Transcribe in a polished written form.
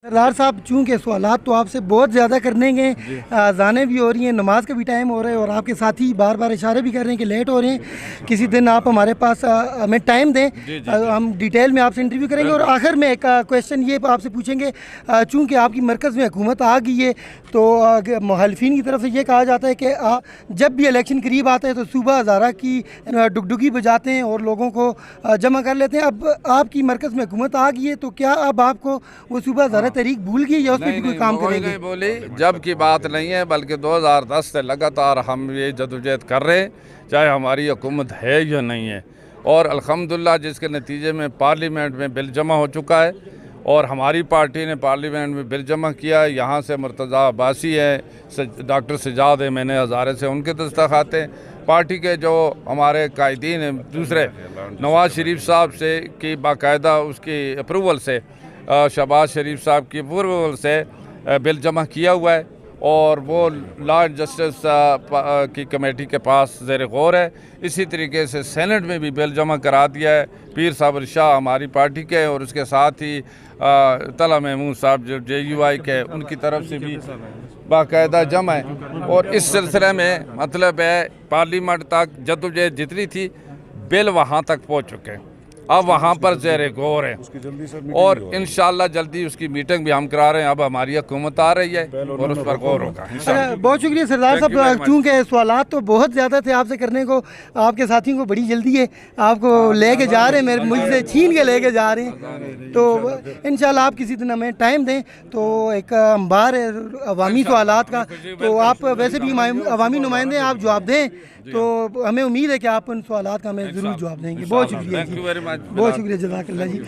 सरदार साहब, चूँकि सवालात तो आपसे बहुत ज़्यादा करने के, अज़ानें भी हो रही हैं, नमाज का भी टाइम हो रहा है और आपके साथी बार बार इशारे भी कर रहे हैं कि लेट हो रहे हैं। किसी दिन आप हमारे पास हमें टाइम दें, हम डिटेल में आपसे इंटरव्यू करेंगे। और आखिर में एक क्वेश्चन ये आपसे पूछेंगे, चूँकि आपकी मरकज़ में हुकूमत आ गई है तो मुखालिफिन की तरफ से ये कहा जाता है कि जब भी इलेक्शन करीब आता है तो सुबह हज़ारा की डुगडुगी बजाते हैं और लोगों को जमा कर लेते हैं। अब आपकी मरकज़ में हुकूमत आ गई है तो क्या अब आपको वो सुबह हज़ारा तहरीक भूल गई या उस पर भी कोई काम करेंगे? नहीं बोली, जब की बात नहीं है, बल्कि 2010 से लगातार हम ये जदोजहद कर रहे हैं, चाहे हमारी हुकूमत है या नहीं है। और अल्हम्दुलिल्लाह जिसके नतीजे में पार्लियामेंट में बिल जमा हो चुका है और हमारी पार्टी ने पार्लियामेंट में बिल जमा किया है। यहाँ से मुर्तज़ा अब्बासी है, डॉक्टर सजाद है, मैंने हज़ारे से उनके दस्तखत हैं। पार्टी के जो हमारे कायदीन हैं दूसरे, नवाज़ शरीफ साहब से की बाकायदा उसकी अप्रूवल से, शहबाज शरीफ साहब की अप्रूवल से बिल जमा किया हुआ है और वो लॉ एंड जस्टिस की कमेटी के पास ज़ेर गौर है। इसी तरीके से सेनेट में भी बिल जमा करा दिया है। पीर साबर शाह हमारी पार्टी के और उसके साथ ही तला महमूद साहब जो JUI के, उनकी तरफ से भी बाकायदा जमा है। और इस सिलसिले में मतलब है पार्लियामेंट तक जद्दोजहद जितनी थी, बिल वहाँ तक पहुँच चुके हैं। अब वहाँ पर ज़ेर गौर है और इंशाअल्लाह जल्दी उसकी मीटिंग भी हम करा रहे हैं। अब हमारी हुकूमत आ रही है और उस पर गौर होगा। बहुत शुक्रिया सरदार साहब, चूँकि सवालात तो बहुत ज़्यादा थे आपसे करने को, आपके साथियों को बड़ी जल्दी है, आपको लेके जा रहे हैं, मेरे मुझसे छीन के लेके जा रहे हैं। तो इंशाअल्लाह आप किसी दिन हमें टाइम दें तो एक अंबार है अवामी सवालात का, तो आप वैसे भी अवामी नुमाइंदे, आप जवाब दें तो हमें उम्मीद है कि आप उन सवालात का हमें ज़रूर जवाब देंगे। बहुत शुक्रिया जी, बहुत शुक्रिया, जज़ाकल्लाह जी।